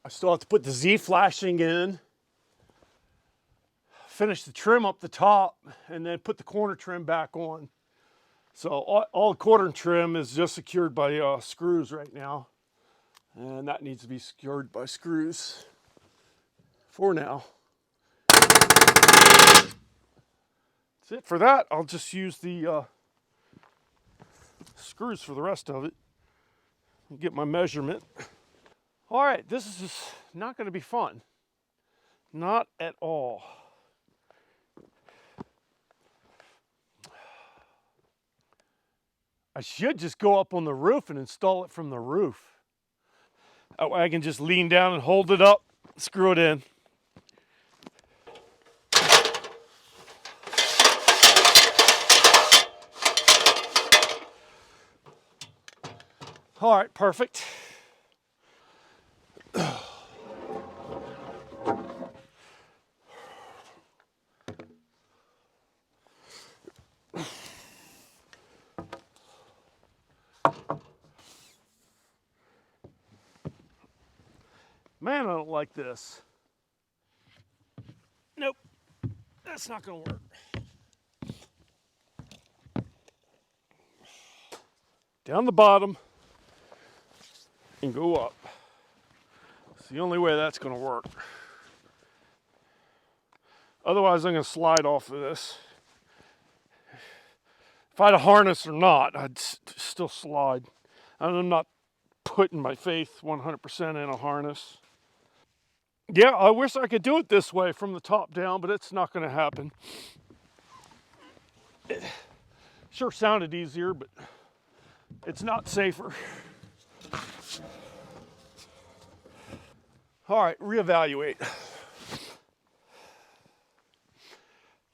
I still have to put the Z flashing in, finish the trim up the top, and then put the corner trim back on. So all the corner trim is just secured by screws right now. And that needs to be secured by screws for now. That's it for that. I'll just use the screws for the rest of it. Get my measurement. All right, this is just not going to be fun. Not at all. I should just go up on the roof and install it from the roof. That way I can just lean down and hold it up, screw it in. All right, perfect. Man, I don't like this. Nope, that's not gonna work. Down the bottom and go up. It's the only way that's gonna work. Otherwise, I'm gonna slide off of this. If I had a harness or not, I'd still slide. I'm not putting my faith 100% in a harness. Yeah, I wish I could do it this way from the top down, but it's not gonna happen. It sure sounded easier, but it's not safer. All right, reevaluate.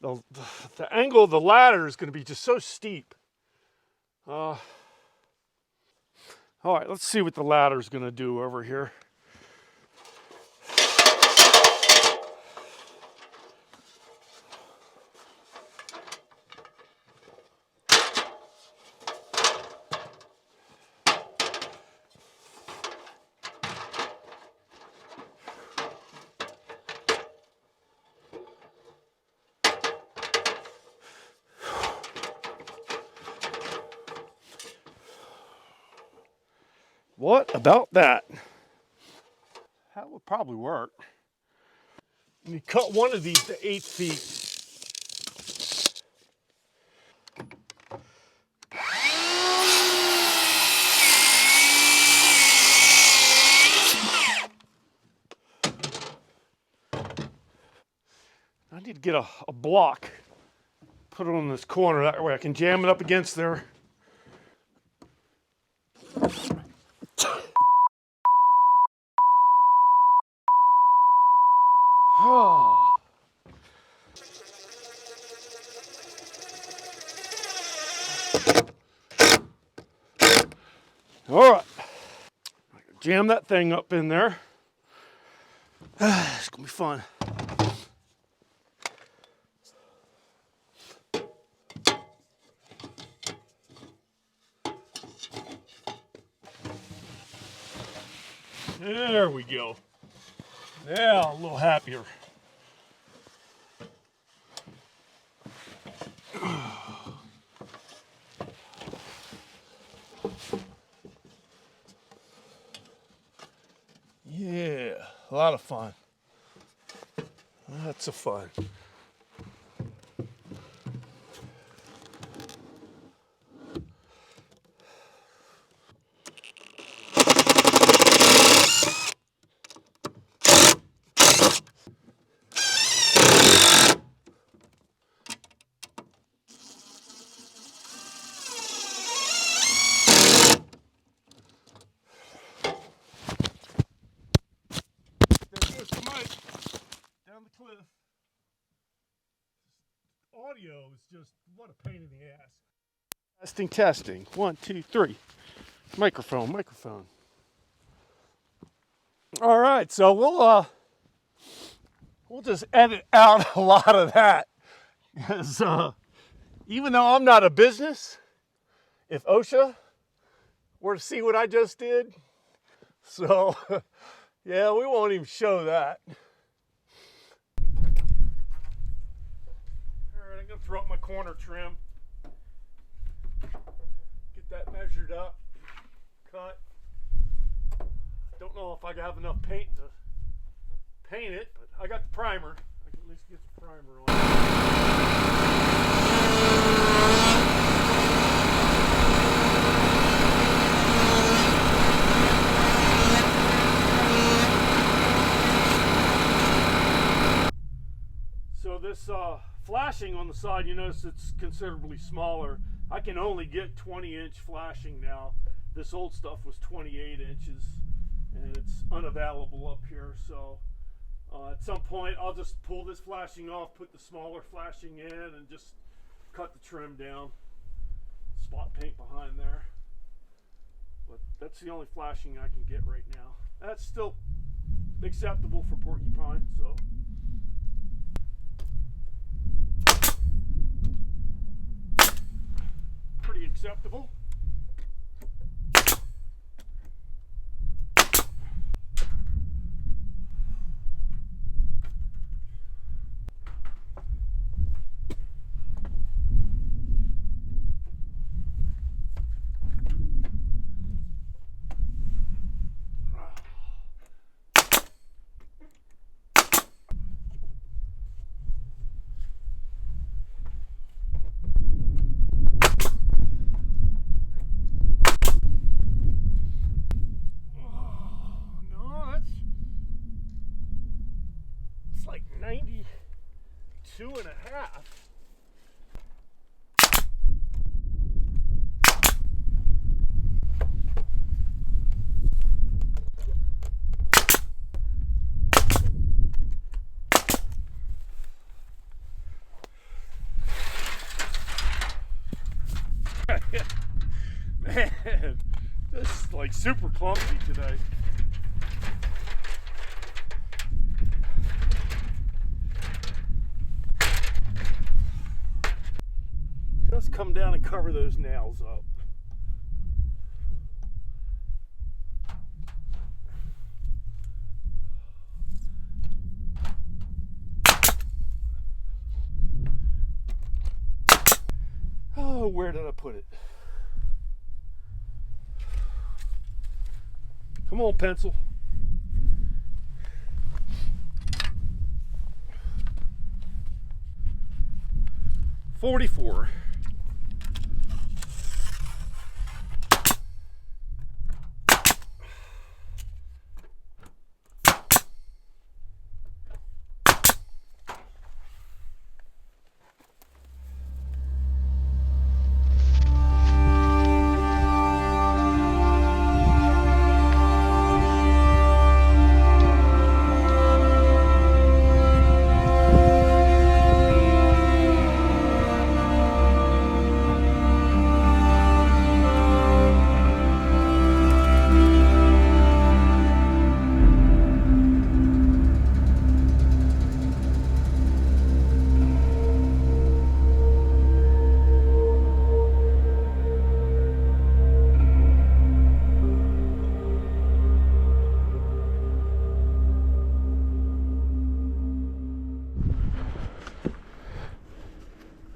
The angle of the ladder is going to be just so steep. All right, let's see what the ladder is going to do over here. What about that? That would probably work. You cut one of these to 8 feet. I need to get a block, put it on this corner, that way I can jam it up against there. All right, jam that thing up in there. It's gonna be fun. There we go. Yeah, a little happier. Yeah, a lot of fun. Lots of fun. Down the cliff. Audio is just what a pain in the ass. Testing. 1, 2, 3. Microphone. All right, so we'll just edit out a lot of that, because even though I'm not a business, if OSHA were to see what I just did, so Yeah, we won't even show that. All right, I'm gonna throw up my corner trim. Get that measured up, cut. Don't know if I have enough paint to paint it, but I got the primer. I can at least get the primer on. So this flashing on the side, you notice it's considerably smaller. I can only get 20-inch flashing now. This old stuff was 28 inches, and it's unavailable up here. So at some point, I'll just pull this flashing off, put the smaller flashing in, and just cut the trim down. Spot paint behind there. But that's the only flashing I can get right now. That's still acceptable for porcupine, so. Pretty acceptable. Like 92 and a half. Man, this is like super clumsy today. Just come down and cover those nails up. Oh, where did I put it? Come on, pencil. $44.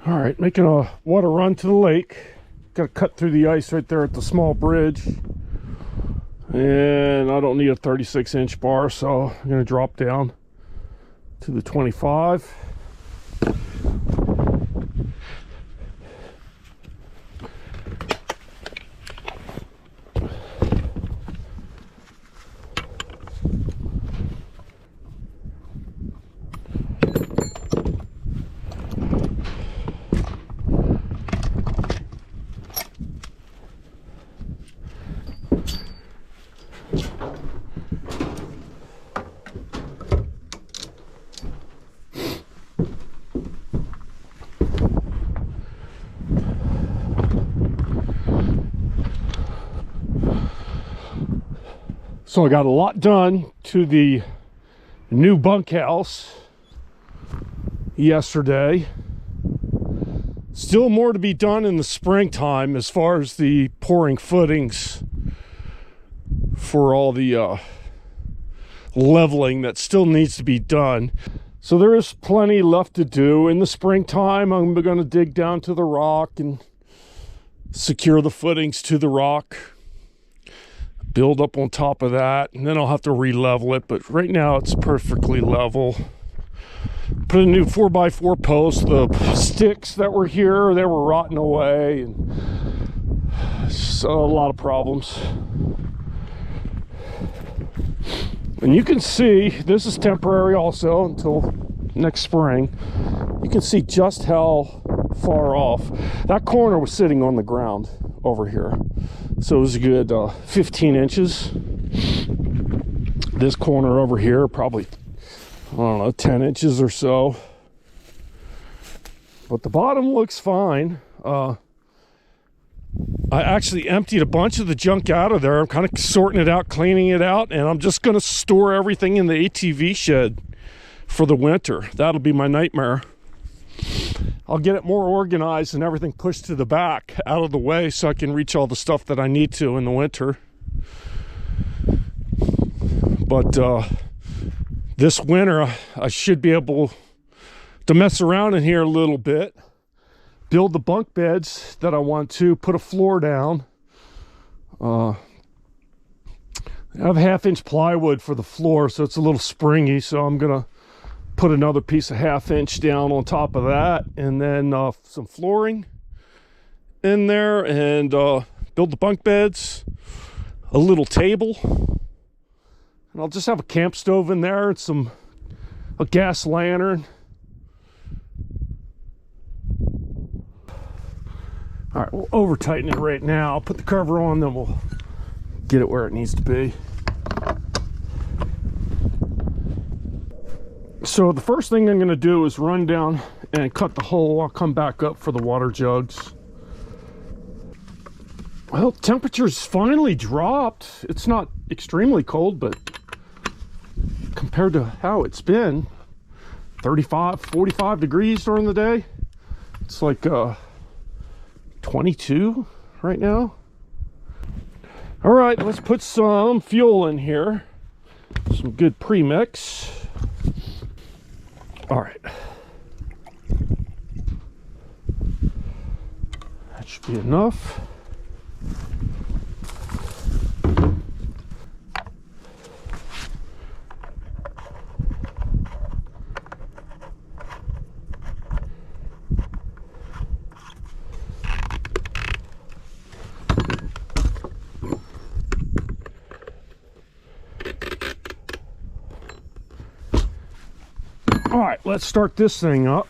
All right, making a water run to the lake. Got to cut through the ice right there at the small bridge. And I don't need a 36-inch bar, so I'm going to drop down to the 25. So I got a lot done to the new bunkhouse yesterday. Still more to be done in the springtime as far as the pouring footings for all the leveling that still needs to be done. So there is plenty left to do. In the springtime, I'm going to dig down to the rock and secure the footings to the rock, build up on top of that, and then I'll have to re-level it. But right now it's perfectly level. Put a new 4x4 post. The sticks that were here, they were rotting away, and so a lot of problems. And you can see this is temporary also until next spring. You can see just how far off that corner was sitting on the ground over here, so it was a good 15 inches. This corner over here probably, I don't know, 10 inches or so, but the bottom looks fine. I actually emptied a bunch of the junk out of there. I'm kind of sorting it out, cleaning it out, and I'm just going to store everything in the ATV shed for the winter. That'll be my nightmare. I'll get it more organized and everything pushed to the back, out of the way, so I can reach all the stuff that I need to in the winter. But this winter, I should be able to mess around in here a little bit, build the bunk beds that I want to, put a floor down. I have 1/2-inch plywood for the floor, so it's a little springy, so I'm gonna put another piece of 1/2-inch down on top of that, and then some flooring in there, and build the bunk beds, a little table, and I'll just have a camp stove in there and a gas lantern. All right, we'll over tighten it right now. I'll put the cover on, then we'll get it where it needs to be. So the first thing I'm going to do is run down and cut the hole. I'll come back up for the water jugs. Well, temperature's finally dropped. It's not extremely cold, but compared to how it's been, 35, 45 degrees during the day. It's like 22 right now. All right, let's put some fuel in here. Some good premix. All right. That should be enough. All right, let's start this thing up.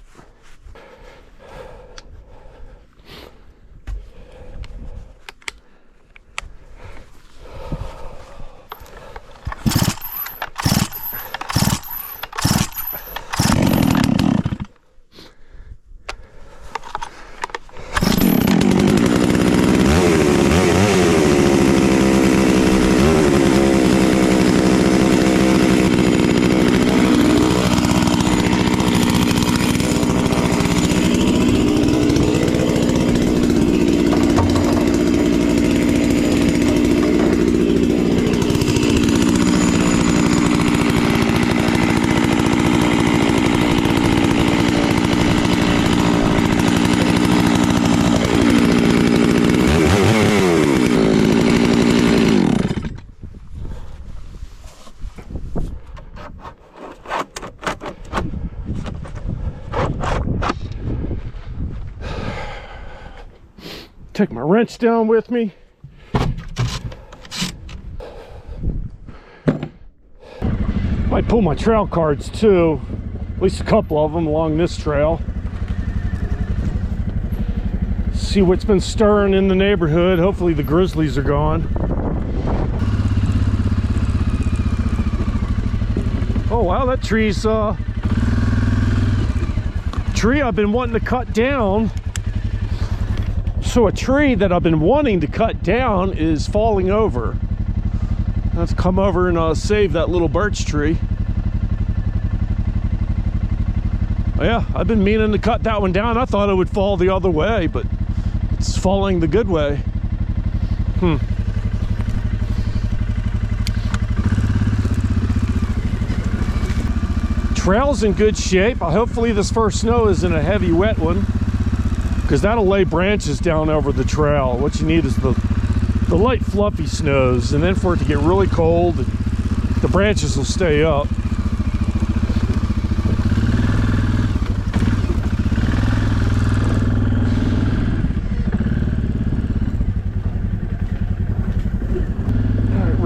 Take my wrench down with me. Might pull my trail cards too, at least a couple of them along this trail. See what's been stirring in the neighborhood. Hopefully the grizzlies are gone. Oh wow, that tree's tree I've been wanting to cut down. So a tree that I've been wanting to cut down is falling over. Let's come over and save that little birch tree. Oh, yeah, I've been meaning to cut that one down. I thought it would fall the other way, but it's falling the good way. Trail's in good shape. Hopefully this first snow isn't a heavy wet one, because that'll lay branches down over the trail. What you need is the light fluffy snows, and then for it to get really cold, the branches will stay up.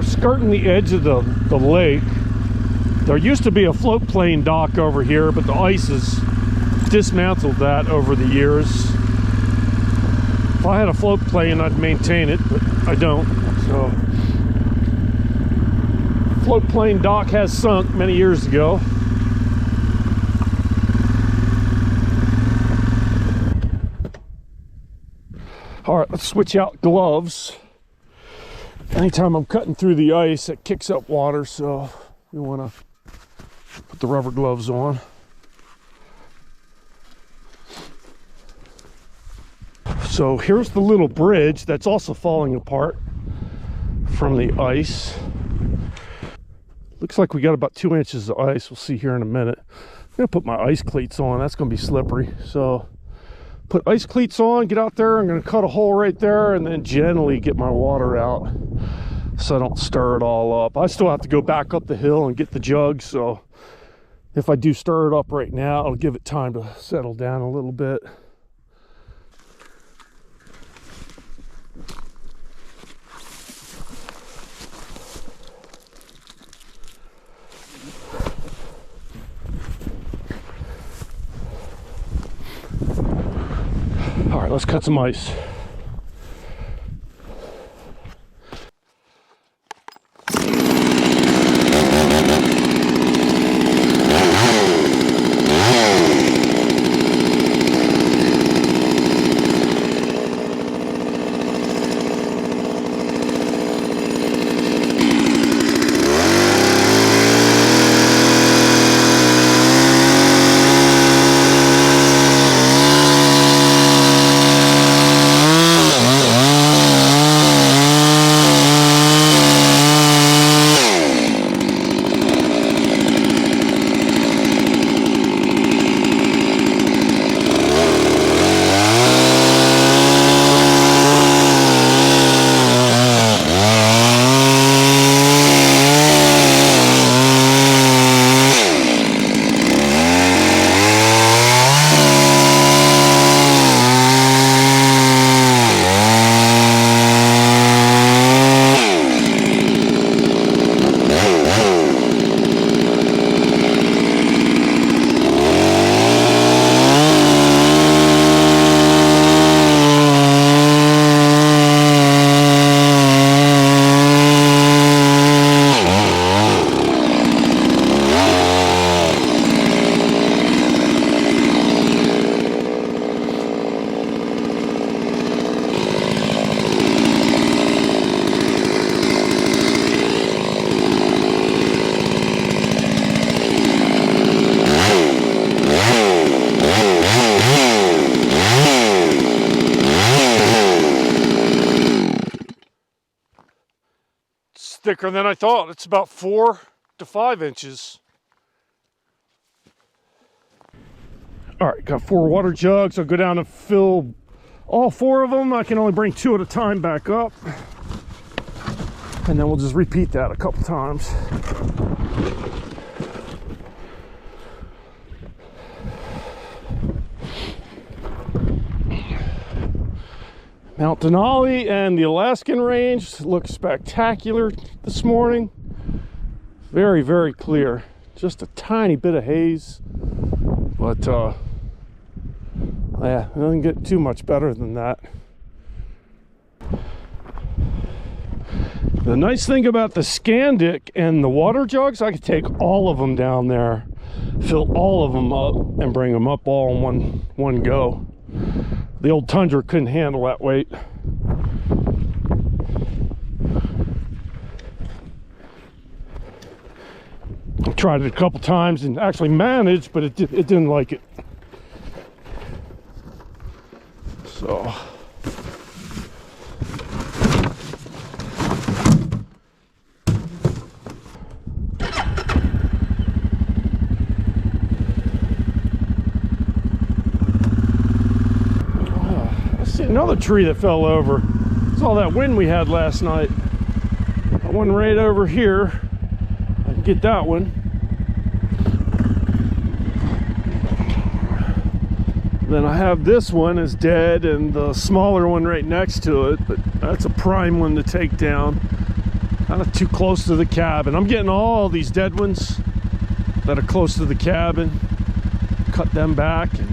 Skirting the edge of the lake. There used to be a float plane dock over here, but the ice has dismantled that over the years. If I had a float plane, I'd maintain it, but I don't. So, float plane dock has sunk many years ago. All right, let's switch out gloves. Anytime I'm cutting through the ice, it kicks up water, so we want to put the rubber gloves on. So here's the little bridge that's also falling apart from the ice. Looks like we got about 2 inches of ice. We'll see here in a minute. I'm going to put my ice cleats on. That's going to be slippery. So put ice cleats on, get out there. I'm going to cut a hole right there and then gently get my water out so I don't stir it all up. I still have to go back up the hill and get the jug, so if I do stir it up right now, I'll give it time to settle down a little bit. All right, let's cut some ice. Thicker than I thought. It's about 4 to 5 inches. All right, got 4 water jugs. I'll go down and fill all 4 of them. I can only bring 2 at a time back up. And then we'll just repeat that a couple times. Mount Denali and the Alaskan Range look spectacular this morning. Very, very clear. Just a tiny bit of haze. But, yeah, it doesn't get too much better than that. The nice thing about the Scandic and the water jugs, I could take all of them down there, fill all of them up, and bring them up all in one go. The old Tundra couldn't handle that weight. I tried it a couple times and actually managed, but it didn't like it. So another tree that fell over. It's all that wind we had last night. That one right over here. I can get that one. Then I have this one is dead, and the smaller one right next to it, but that's a prime one to take down. Kind of too close to the cabin. I'm getting all these dead ones that are close to the cabin, cut them back and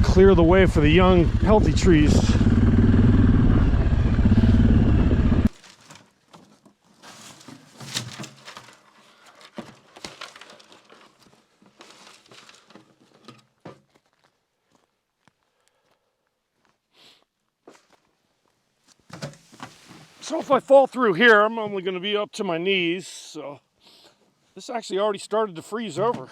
clear the way for the young, healthy trees. So if I fall through here, I'm only going to be up to my knees. So this actually already started to freeze over.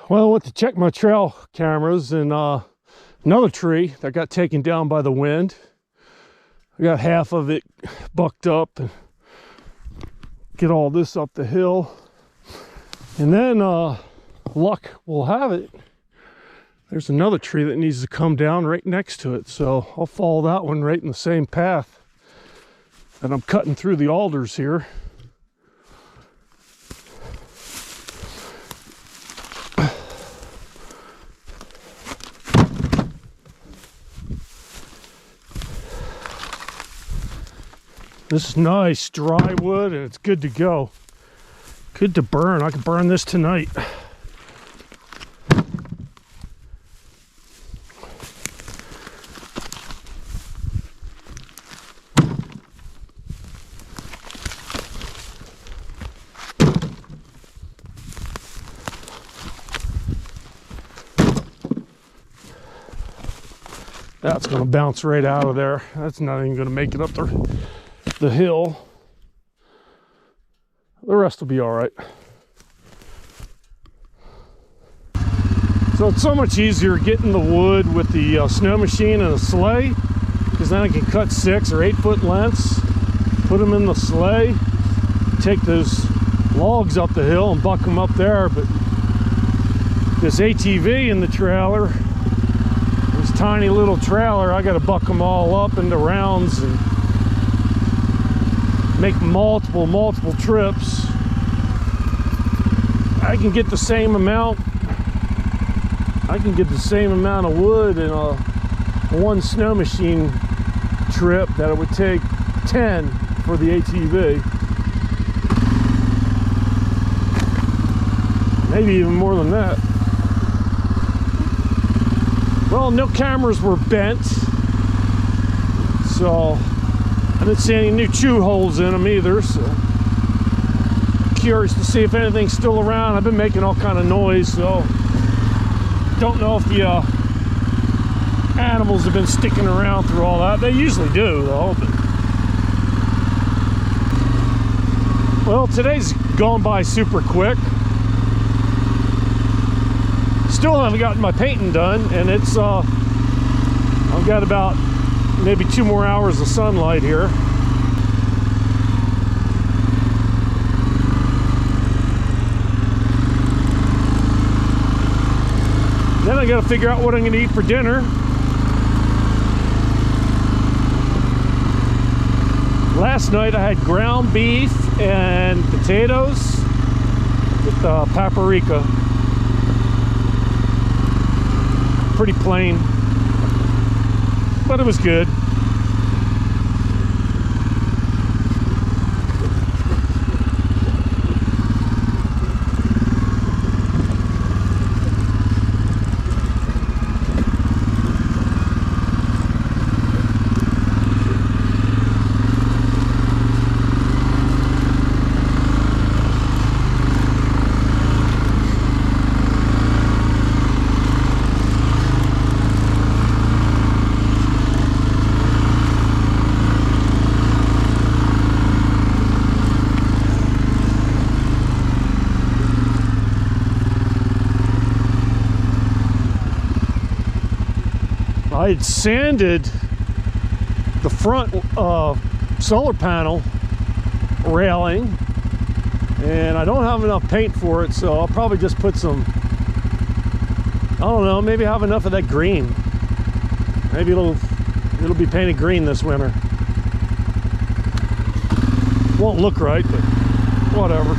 Well, I went to check my trail cameras, and another tree that got taken down by the wind. I got half of it bucked up and get all this up the hill. And then luck will have it, there's another tree that needs to come down right next to it. So I'll follow that one right in the same path that I'm cutting through the alders here. This is nice dry wood, and it's good to go. Good to burn. I can burn this tonight. That's going to bounce right out of there. That's not even going to make it up the hill. The rest will be all right. So it's so much easier getting the wood with the snow machine and a sleigh, because then I can cut 6 or 8 foot lengths, put them in the sleigh, take those logs up the hill and buck them up there. But this ATV in the trailer, this tiny little trailer, I got to buck them all up into rounds and make multiple trips. I can get the same amount. I can get the same amount of wood in a one snow machine trip that it would take 10 for the ATV. maybe even more than that. Well, no cameras were bent, so I didn't see any new chew holes in them either, so curious to see if anything's still around. I've been making all kind of noise, so don't know if the animals have been sticking around through all that. They usually do, though. But well, today's gone by super quick. Still haven't gotten my painting done, and it's I've got about maybe 2 more hours of sunlight here. Then I got to figure out what I'm going to eat for dinner. Last night I had ground beef and potatoes with paprika. Pretty plain, but it was good. I had sanded the front solar panel railing, and I don't have enough paint for it, so I'll probably just put some, I don't know, maybe have enough of that green. Maybe it'll be painted green this winter. Won't look right, but whatever.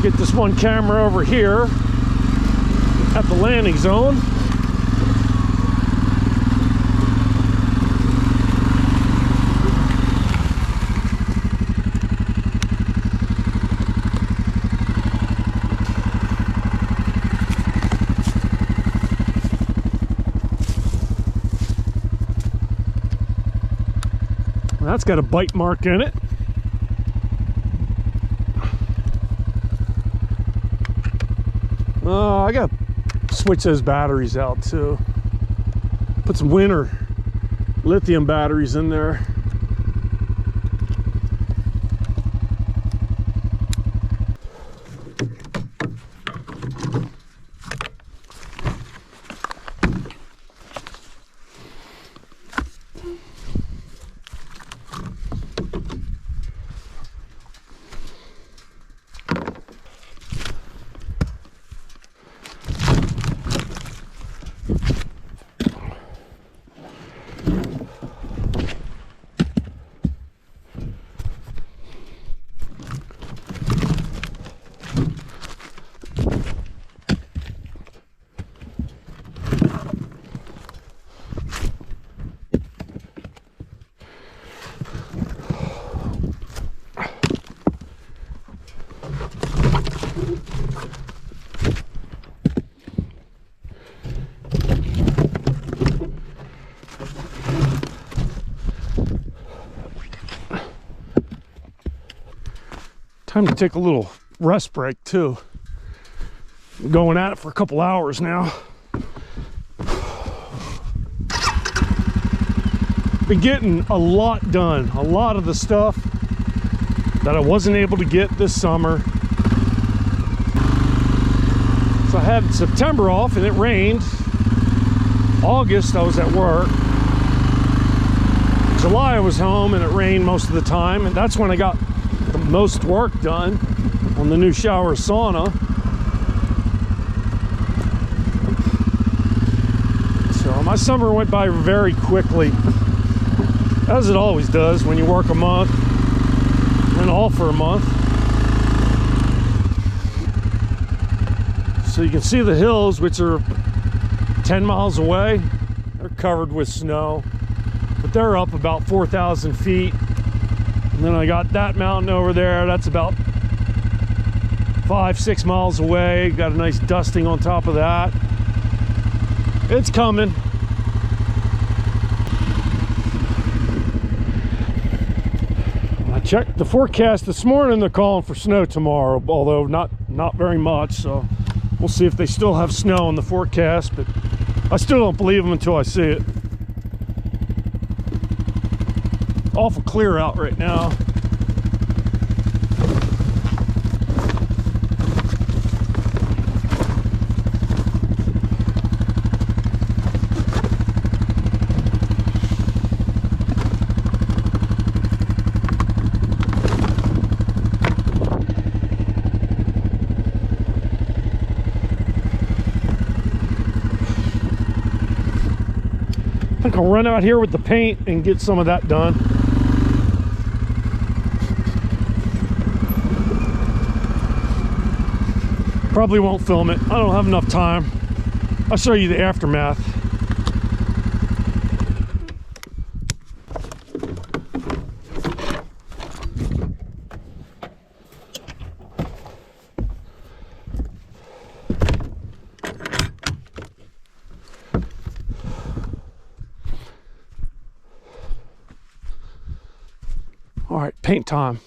Get this one camera over here at the landing zone. That's got a bite mark in it. I gotta switch those batteries out too. Put some winter lithium batteries in there. Time to take a little rest break too. I'm going at it for a couple hours now. Been getting a lot done. A lot of the stuff that I wasn't able to get this summer. So I had September off and it rained. August I was at work. July I was home and it rained most of the time, and that's when I got the most work done on the new shower sauna. So my summer went by very quickly. as it always does when you work a month and all for a month. So you can see the hills, which are 10 miles away. They're covered with snow, but they're up about 4,000 feet. And then I got that mountain over there. That's about 5-6 miles away. Got a nice dusting on top of that. It's coming. I checked the forecast this morning. They're calling for snow tomorrow, although not very much. So we'll see if they still have snow in the forecast, but I still don't believe them until I see it. Awful clear out right now. I think I'll run out here with the paint and get some of that done. Probably won't film it. I don't have enough time. I'll show you the aftermath. All right, paint time.